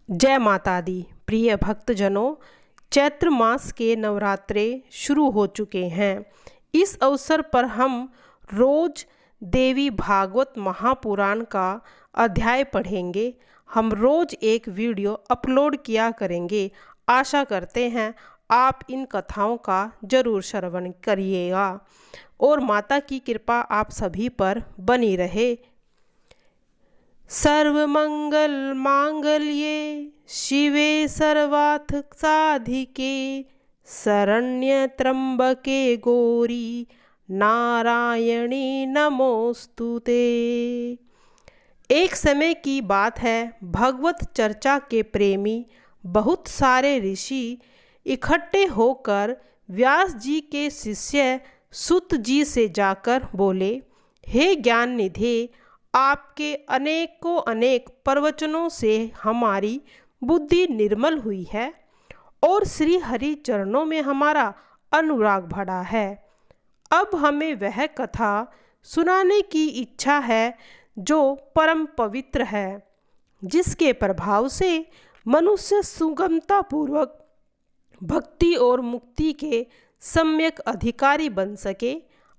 जय माता दी। प्रिय भक्तजनों, चैत्र मास के नवरात्रे शुरू हो चुके हैं। इस अवसर पर हम रोज देवी भागवत महापुराण का अध्याय पढ़ेंगे। हम रोज एक वीडियो अपलोड किया करेंगे। आशा करते हैं आप इन कथाओं का जरूर श्रवण करिएगा और माता की कृपा आप सभी पर बनी रहे। सर्वमंगल मांगल्ये शिवे सर्वार्थ साधिके शरण्य त्र्यंबके गौरी नारायणी नमोस्तुते। एक समय की बात है, भगवत चर्चा के प्रेमी बहुत सारे ऋषि इकट्ठे होकर व्यास जी के शिष्य सुत जी से जाकर बोले, हे ज्ञान निधे, आपके अनेकों अनेक प्रवचनों से हमारी बुद्धि निर्मल हुई है और श्री हरि चरणों में हमारा अनुराग बढ़ा है। अब हमें वह कथा सुनाने की इच्छा है जो परम पवित्र है, जिसके प्रभाव से मनुष्य सुगमता पूर्वक भक्ति और मुक्ति के सम्यक अधिकारी बन सके।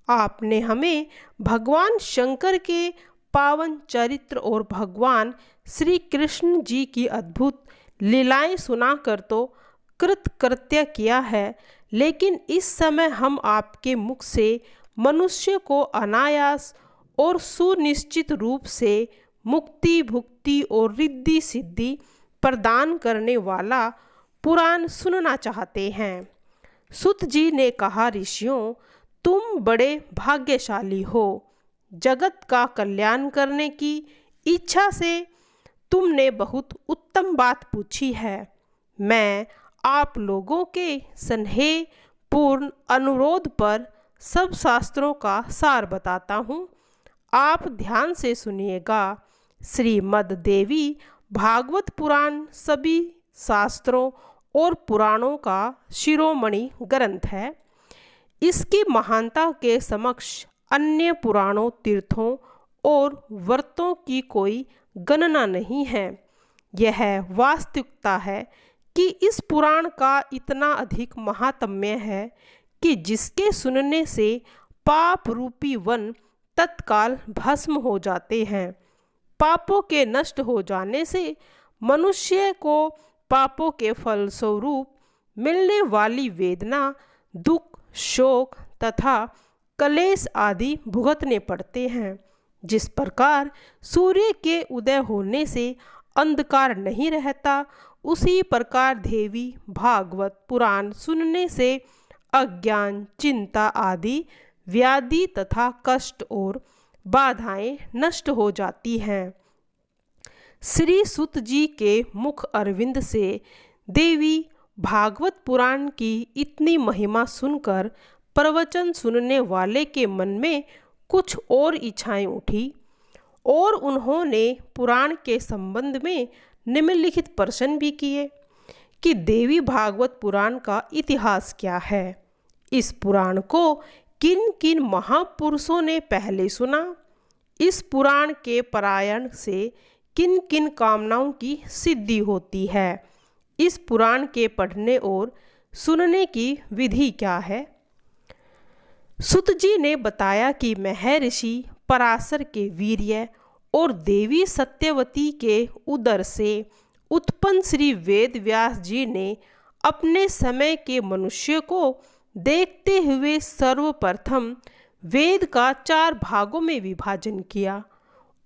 आपने हमें भगवान शंकर के पावन चरित्र और भगवान श्री कृष्ण जी की अद्भुत लीलाएं सुनाकर तो कृतकृत्य किया है, लेकिन इस समय हम आपके मुख से मनुष्य को अनायास और सुनिश्चित रूप से मुक्ति भुक्ति और रिद्धि सिद्धि प्रदान करने वाला पुराण सुनना चाहते हैं। सुत जी ने कहा, ऋषियों, तुम बड़े भाग्यशाली हो। जगत का कल्याण करने की इच्छा से तुमने बहुत उत्तम बात पूछी है। मैं आप लोगों के स्नेह पूर्ण अनुरोध पर सब शास्त्रों का सार बताता हूँ। आप ध्यान से सुनिएगा। श्रीमद् देवी भागवत पुराण सभी शास्त्रों और पुराणों का शिरोमणि ग्रंथ है। इसकी महानता के समक्ष अन्य पुराणों, तीर्थों और व्रतों की कोई गणना नहीं है। यह वास्तविकता है कि इस पुराण का इतना अधिक महात्म्य है कि जिसके सुनने से पाप रूपी वन तत्काल भस्म हो जाते हैं। पापों के नष्ट हो जाने से मनुष्य को पापों के फलस्वरूप मिलने वाली वेदना, दुख, शोक तथा कलेश आदि भुगतने पड़ते हैं। जिस प्रकार सूर्य के उदय होने से अंधकार नहीं रहता, उसी प्रकार देवी भागवत पुराण सुनने से अज्ञान, चिंता आदि व्याधि तथा कष्ट और बाधाएं नष्ट हो जाती हैं। श्री सुत जी के मुख अरविंद से देवी भागवत पुराण की इतनी महिमा सुनकर प्रवचन सुनने वाले के मन में कुछ और इच्छाएं उठी और उन्होंने पुराण के संबंध में निम्नलिखित प्रश्न भी किए कि देवी भागवत पुराण का इतिहास क्या है, इस पुराण को किन किन महापुरुषों ने पहले सुना, इस पुराण के पारायण से किन किन कामनाओं की सिद्धि होती है, इस पुराण के पढ़ने और सुनने की विधि क्या है। सुत जी ने बताया कि महर्षि पराशर के वीर्य और देवी सत्यवती के उदर से उत्पन्न श्री वेद व्यास जी ने अपने समय के मनुष्य को देखते हुए सर्वप्रथम वेद का 4 भागों में विभाजन किया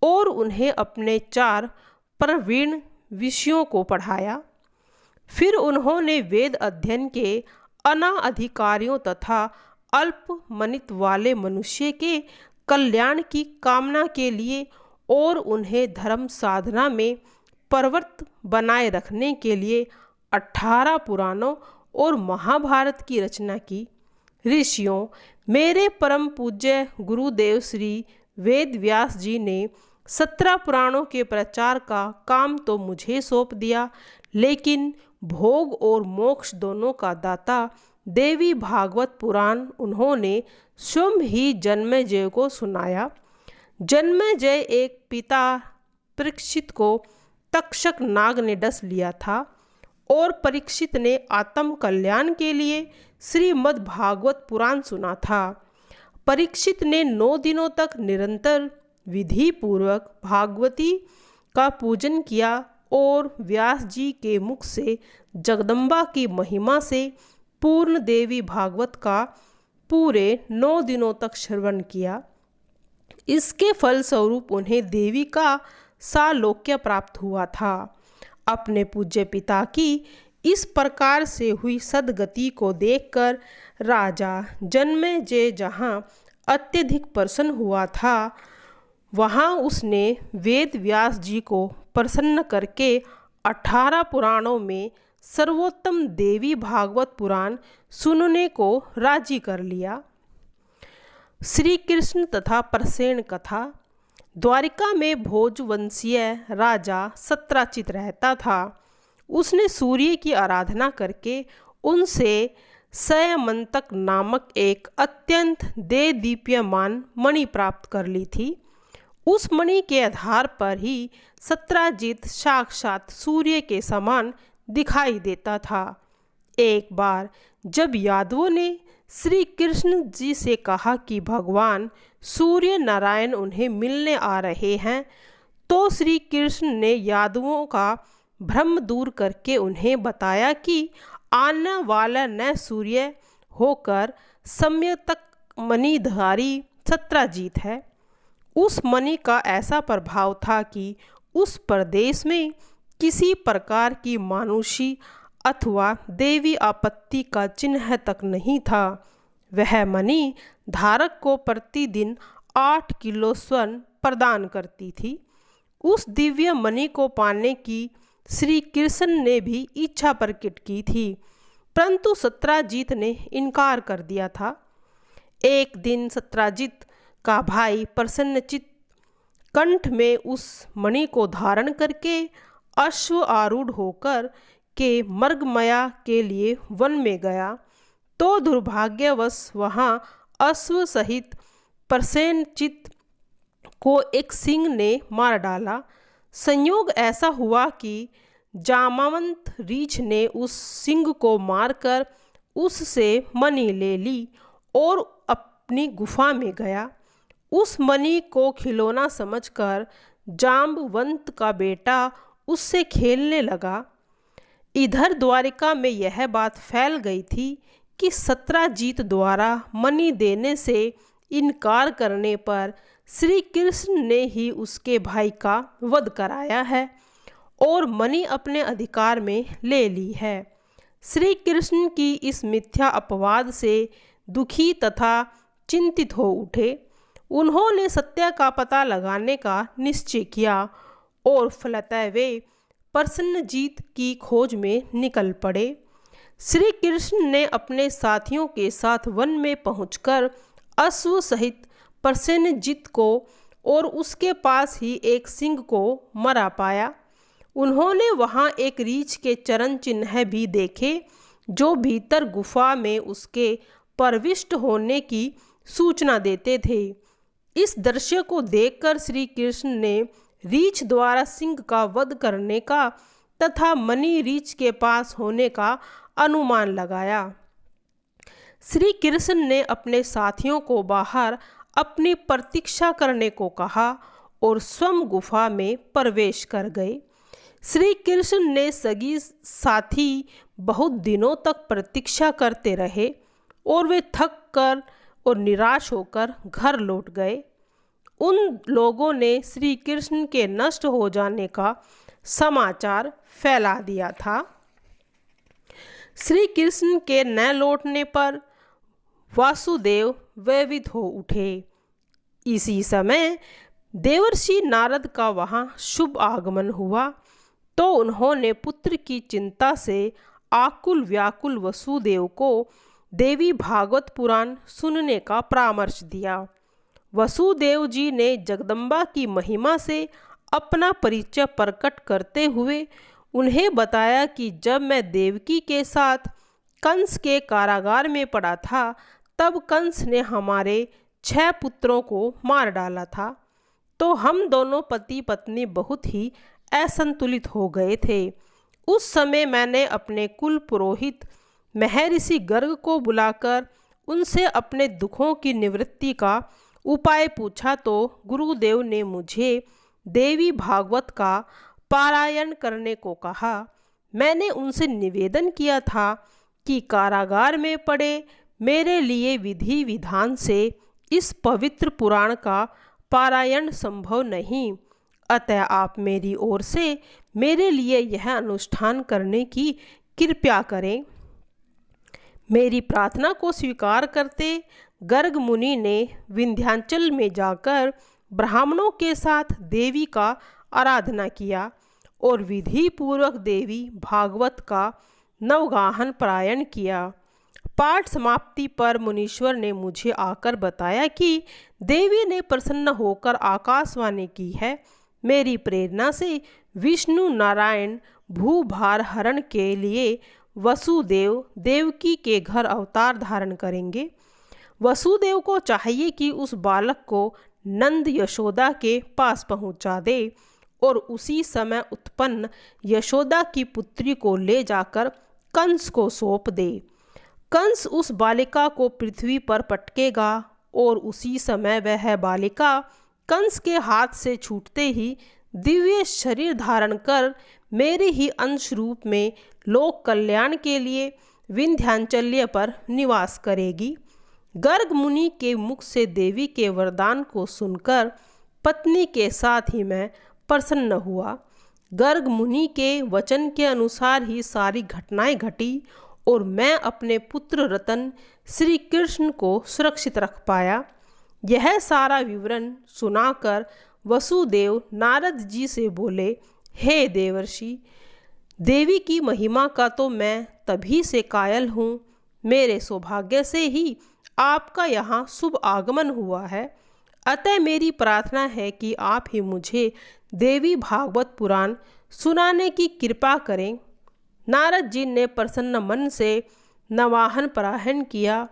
और उन्हें अपने 4 प्रवीण विषयों को पढ़ाया। फिर उन्होंने वेद अध्ययन के अनाधिकारियों तथा अल्प मनित वाले मनुष्य के कल्याण की कामना के लिए और उन्हें धर्म साधना में प्रवृत्त बनाए रखने के लिए 18 पुराणों और महाभारत की रचना की। ऋषियों, मेरे परम पूज्य गुरुदेव श्री वेद व्यास जी ने 17 पुराणों के प्रचार का काम तो मुझे सौंप दिया, लेकिन भोग और मोक्ष दोनों का दाता देवी भागवत पुराण उन्होंने स्वयं ही जन्मेजय को सुनाया। जन्मेजय एक पिता परीक्षित को तक्षक नाग ने डस लिया था और परीक्षित ने आत्म कल्याण के लिए श्रीमद् भागवत पुराण सुना था। परीक्षित ने 9 दिनों तक निरंतर विधि पूर्वक भागवती का पूजन किया और व्यास जी के मुख से जगदम्बा की महिमा से पूर्ण देवी भागवत का पूरे 9 दिनों तक श्रवण किया। इसके फलस्वरूप उन्हें देवी का सालोक्य प्राप्त हुआ था। अपने पूज्य पिता की इस प्रकार से हुई सद्गति को देखकर राजा जन्मेजय जहाँ अत्यधिक प्रसन्न हुआ था, वहाँ उसने वेद व्यास जी को प्रसन्न करके 18 पुराणों में सर्वोत्तम देवी भागवत पुराण सुनने को राजी कर लिया। श्री कृष्ण तथा प्रसेन कथा। द्वारिका में भोजवंशीय राजा सत्राजित रहता था। उसने सूर्य की आराधना करके उनसे सयमंतक नामक एक अत्यंत देदीप्यमान मणि प्राप्त कर ली थी। उस मणि के आधार पर ही सत्राजित साक्षात सूर्य के समान दिखाई देता था। एक बार जब यादवों ने श्री कृष्ण जी से कहा कि भगवान सूर्य नारायण उन्हें मिलने आ रहे हैं, तो श्री कृष्ण ने यादवों का भ्रम दूर करके उन्हें बताया कि आने वाला न सूर्य होकर सम्यतक मणिधारी सत्राजित है। उस मणि का ऐसा प्रभाव था कि उस प्रदेश में किसी प्रकार की मानुषी अथवा देवी आपत्ति का चिन्ह तक नहीं था। वह मणि धारक को प्रतिदिन 8 किलो स्वर्ण प्रदान करती थी। उस दिव्य मणि को पाने की श्री कृष्ण ने भी इच्छा प्रकट की थी, परंतु सत्राजित ने इनकार कर दिया था। एक दिन सत्राजित का भाई प्रसन्नचित कंठ में उस मणि को धारण करके अश्व आरूढ़ होकर के मर्गमया के लिए वन में गया, तो दुर्भाग्यवश वहाँ अश्व सहित प्रसेनचित को एक सिंह ने मार डाला। संयोग ऐसा हुआ कि जामवंत रीछ ने उस सिंह को मारकर उससे मणि ले ली और अपनी गुफा में गया। उस मणि को खिलौना समझकर जाम्बवंत का बेटा उससे खेलने लगा। इधर द्वारिका में यह बात फैल गई थी कि सत्राजित द्वारा मणि देने से इनकार करने पर श्री कृष्ण ने ही उसके भाई का वध कराया है और मणि अपने अधिकार में ले ली है। श्री कृष्ण की इस मिथ्या अपवाद से दुखी तथा चिंतित हो उठे। उन्होंने सत्य का पता लगाने का निश्चय किया और फलतः वे प्रसन्नजीत की खोज में निकल पड़े। श्री कृष्ण ने अपने साथियों के साथ वन में पहुंचकर अश्व सहित प्रसेनजीत को और उसके पास ही एक सिंह को मरा पाया। उन्होंने वहां एक रीछ के चरण चिन्ह भी देखे जो भीतर गुफा में उसके प्रविष्ट होने की सूचना देते थे। इस दृश्य को देखकर श्री कृष्ण ने रीछ द्वारा सिंह का वध करने का तथा मणि रीछ के पास होने का अनुमान लगाया। श्री कृष्ण ने अपने साथियों को बाहर अपनी प्रतीक्षा करने को कहा और स्वयं गुफा में प्रवेश कर गए। श्री कृष्ण ने सगी साथी बहुत दिनों तक प्रतीक्षा करते रहे और वे थक कर और निराश होकर घर लौट गए। उन लोगों ने श्री कृष्ण के नष्ट हो जाने का समाचार फैला दिया था। श्री कृष्ण के न लौटने पर वासुदेव भयभीत हो उठे। इसी समय देवर्षि नारद का वहाँ शुभ आगमन हुआ, तो उन्होंने पुत्र की चिंता से आकुल व्याकुल वसुदेव को देवी भागवत पुराण सुनने का परामर्श दिया। वसुदेव जी ने जगदम्बा की महिमा से अपना परिचय प्रकट करते हुए उन्हें बताया कि जब मैं देवकी के साथ कंस के कारागार में पड़ा था, तब कंस ने हमारे 6 पुत्रों को मार डाला था, तो हम दोनों पति पत्नी बहुत ही असंतुलित हो गए थे। उस समय मैंने अपने कुल पुरोहित महर्षि गर्ग को बुलाकर उनसे अपने दुखों की निवृत्ति का उपाय पूछा तो गुरुदेव ने मुझे देवी भागवत का पारायण करने को कहा। मैंने उनसे निवेदन किया था कि कारागार में पड़े मेरे लिए विधि विधान से इस पवित्र पुराण का पारायण संभव नहीं, अतः आप मेरी ओर से मेरे लिए यह अनुष्ठान करने की कृपा करें। मेरी प्रार्थना को स्वीकार करते गर्ग मुनि ने विंध्याचल में जाकर ब्राह्मणों के साथ देवी का आराधना किया और विधि पूर्वक देवी भागवत का नवगाहन पारायण किया। पाठ समाप्ति पर मुनीश्वर ने मुझे आकर बताया कि देवी ने प्रसन्न होकर आकाशवाणी की है। मेरी प्रेरणा से विष्णु नारायण भूभार हरण के लिए वसुदेव देवकी के घर अवतार धारण करेंगे। वसुदेव को चाहिए कि उस बालक को नंद यशोदा के पास पहुंचा दे और उसी समय उत्पन्न यशोदा की पुत्री को ले जाकर कंस को सौंप दे। कंस उस बालिका को पृथ्वी पर पटकेगा और उसी समय वह बालिका कंस के हाथ से छूटते ही दिव्य शरीर धारण कर मेरे ही अंश रूप में लोक कल्याण के लिए विंध्याचल्य पर निवास करेगी। गर्ग मुनि के मुख से देवी के वरदान को सुनकर पत्नी के साथ ही मैं प्रसन्न हुआ। गर्ग मुनि के वचन के अनुसार ही सारी घटनाएं घटी और मैं अपने पुत्र रतन श्री कृष्ण को सुरक्षित रख पाया। यह सारा विवरण सुनाकर वसुदेव नारद जी से बोले, हे देवर्षि, देवी की महिमा का तो मैं तभी से कायल हूँ। मेरे सौभाग्य से ही आपका यहाँ शुभ आगमन हुआ है, अतः मेरी प्रार्थना है कि आप ही मुझे देवी भागवत पुराण सुनाने की कृपा करें। नारद जी ने प्रसन्न मन से नवाहन पारायण किया।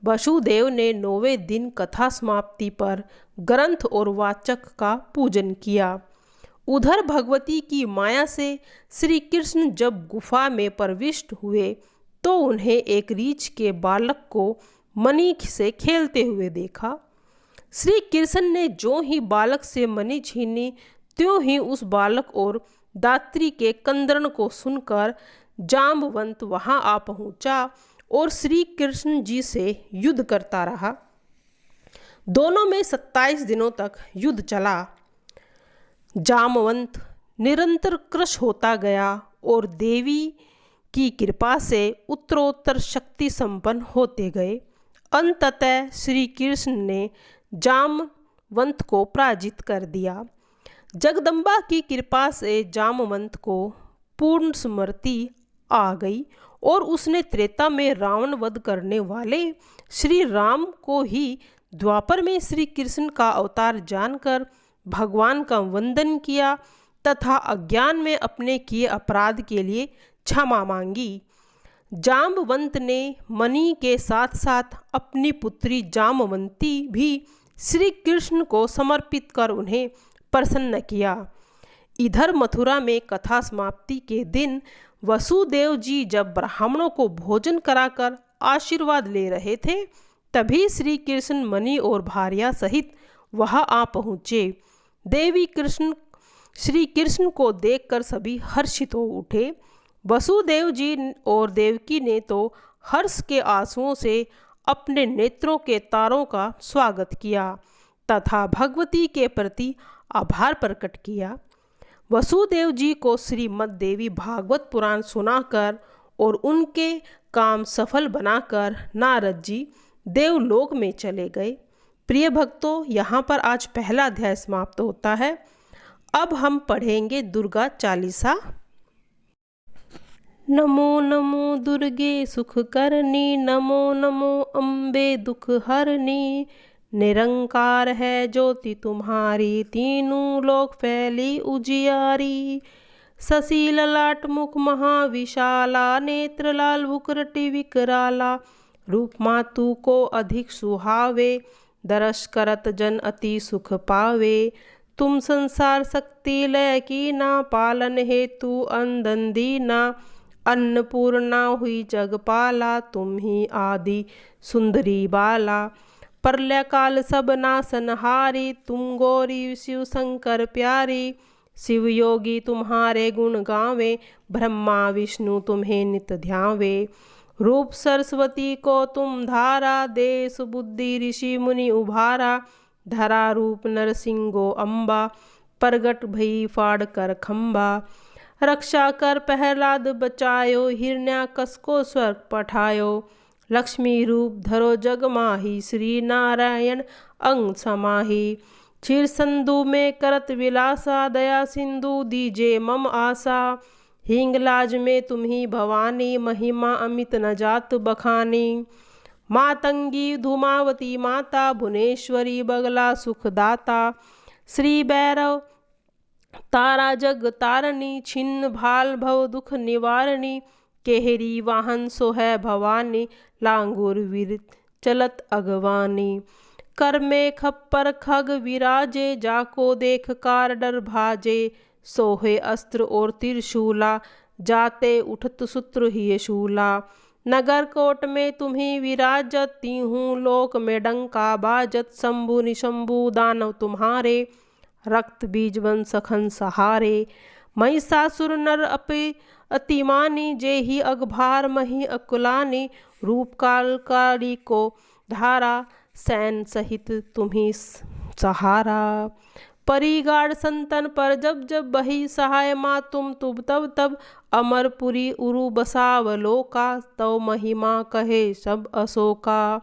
वसुदेव ने 9वें दिन कथा समाप्ति पर ग्रंथ और वाचक का पूजन किया। उधर भगवती की माया से श्री कृष्ण जब गुफा में प्रविष्ट हुए तो उन्हें एक रीछ के बालक को मणि से खेलते हुए देखा। श्री कृष्ण ने जो ही बालक से मणि छीनी त्यों ही उस बालक और दात्री के कंदरण को सुनकर जाम्बवंत वहां आ पहुंचा और श्री कृष्ण जी से युद्ध करता रहा। दोनों में 27 दिनों तक युद्ध चला। जाम्बवंत निरंतर क्रश होता गया और देवी की कृपा से उत्तरोत्तर शक्ति संपन्न होते गए। अंततः श्री कृष्ण ने जाम्बवंत को पराजित कर दिया। जगदम्बा की कृपा से जाम्बवंत को पूर्ण स्मृति आ गई और उसने त्रेता में रावण वध करने वाले श्री राम को ही द्वापर में श्री कृष्ण का अवतार जानकर भगवान का वंदन किया तथा अज्ञान में अपने किए अपराध के लिए क्षमा मांगी। जाम्बवंत ने मणि के साथ साथ अपनी पुत्री जामवंती भी श्री कृष्ण को समर्पित कर उन्हें प्रसन्न किया। इधर मथुरा में कथा समाप्ति के दिन वसुदेव जी जब ब्राह्मणों को भोजन कराकर आशीर्वाद ले रहे थे तभी श्री कृष्ण मणि और भार्या सहित वहां आ पहुँचे। देवी कृष्ण श्री कृष्ण को देखकर सभी हर्षित हो उठे। वसुदेव जी और देवकी ने तो हर्ष के आंसुओं से अपने नेत्रों के तारों का स्वागत किया तथा भगवती के प्रति आभार प्रकट किया। वसुदेव जी को श्रीमद् देवी भागवत पुराण सुनाकर और उनके काम सफल बनाकर नारद जी देवलोक में चले गए। प्रिय भक्तों, यहाँ पर आज पहला अध्याय समाप्त होता है। अब हम पढ़ेंगे दुर्गा चालीसा। नमो नमो दुर्गे सुख करनी, नमो नमो अम्बे दुख हरनी। निरंकार है ज्योति तुम्हारी, तीनों लोक फैली उजियारी। शशि ललाट मुख महाविशाला, नेत्र लाल भुकरटी विकराला। रूप मातु को अधिक सुहावे, दरस करत जन अति सुख पावे। तुम संसार शक्ति लय की ना, पालन हेतु अंधन दीना। अन्नपूर्णा हुई जगपाला, तुम ही आदि सुंदरी बाला। प्रलय काल सब नासनहारी, तुम गौरी शिव शंकर प्यारी। शिव योगी तुम्हारे गुण गावे, ब्रह्मा विष्णु तुम्हें नित ध्यावे। रूप सरस्वती को तुम धारा, देश बुद्धि ऋषि मुनि उभारा। धरा रूप नरसिंहो अम्बा, प्रगट भई फाड़ कर खम्बा। रक्षा कर प्रहलाद बचायो, हिरण्याकश को स्वर्ग पठायो। लक्ष्मी रूप धरो जग माही, श्री नारायण अंग समाही। क्षीर संधु में करत विलासा, दया सिंधु दीजे मम आशा। हिंगलाज में तुम्ही भवानी, महिमा अमित न जात बखानी। मातंगी धूमावती माता, भुवनेश्वरी बगला सुखदाता। श्री भैरव तारा जग तारणी, छिन्न भाल भव दुख निवारणी। केहरी वाहन सोहै भवानी, लांगुर वीर चलत अगवानी। कर में खप्पर खग विराजे, जाको देख कार डर भाजे। सोहे अस्त्र और त्रिशूला, जाते उठत सूत्र ही शूला। नगर कोट में तुम्ही विराजत, तीहूं लोक में डंका बाजत। शंभु निशंभु दानव तुम्हारे, रक्त बीज वन सखन सहारे। महिषासुर नर अपि अतिमानी, जेहि अगभार मही अकुलानी। रूप काल काली को धारा, सैन सहित तुम्ही सहारा। परिगाड़ संतन पर जब जब, बही सहाय माँ तुम तब तब। अमरपुरी उरु बसावलोका, तव महिमा कहे सब अशोका।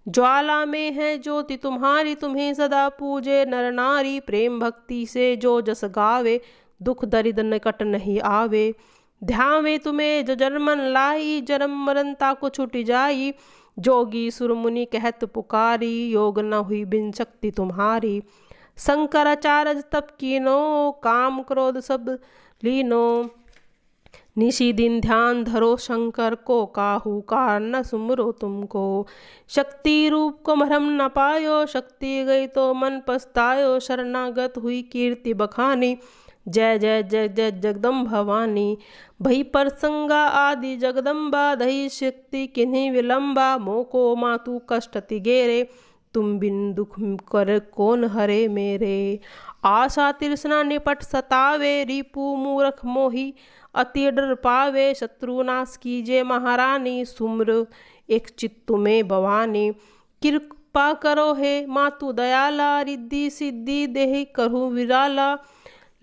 ज्वाला में है ज्योति तुम्हारी, तुम्हें सदा पूजे नर नारी। प्रेम भक्ति से जो जस गावे, दुख दरिद्र निकट नहीं आवे। ध्यावे तुम्हें जो जन्मन लाई, जन्म मरनता को छुट जाई। जोगी सुर मुनि कहत पुकारी, योग न हुई बिन शक्ति तुम्हारी। शंकराचार्य तप कीनो, काम क्रोध सब लीनो। निशि दिन ध्यान धरो शंकर को, काहू कार न सुमरो तुमको। शक्ति रूप को भ्रम न पायो, शक्ति गई तो मन पछतायो। शरणागत हुई कीर्ति बखानी, जय जय जय जय जगदम्ब भवानी। भई प्रसंगा आदि जगदम्बा, दही शक्ति किन्हीं विलंबा। मोको मातु कष्ट तिगेरे, तुम बिन दुख कर कौन हरे मेरे। आशा तृष्णा निपट सतावे, रिपु मूर्ख मोही अति डर पावे। शत्रुनाश कीजे महारानी, सुम्र एक चित्त में भवानी। कृपा करो हे मातु दयाला, रिद्धि सिद्धि देहि करूँ विराला।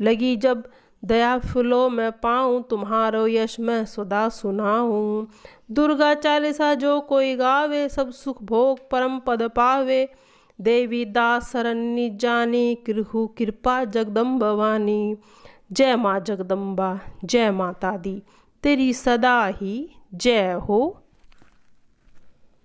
लगी जब दया फूलो मैं पाऊँ, तुम्हारो यश मैं सदा सुनाऊँ। दुर्गा चालीसा जो कोई गावे, सब सुख भोग परम पद पावे। देवी दास शरण्य जानी, कृहु कृपा जगदम्ब भवानी। जय माँ जगदम्बा, जय माता दी, तेरी सदा ही जय हो।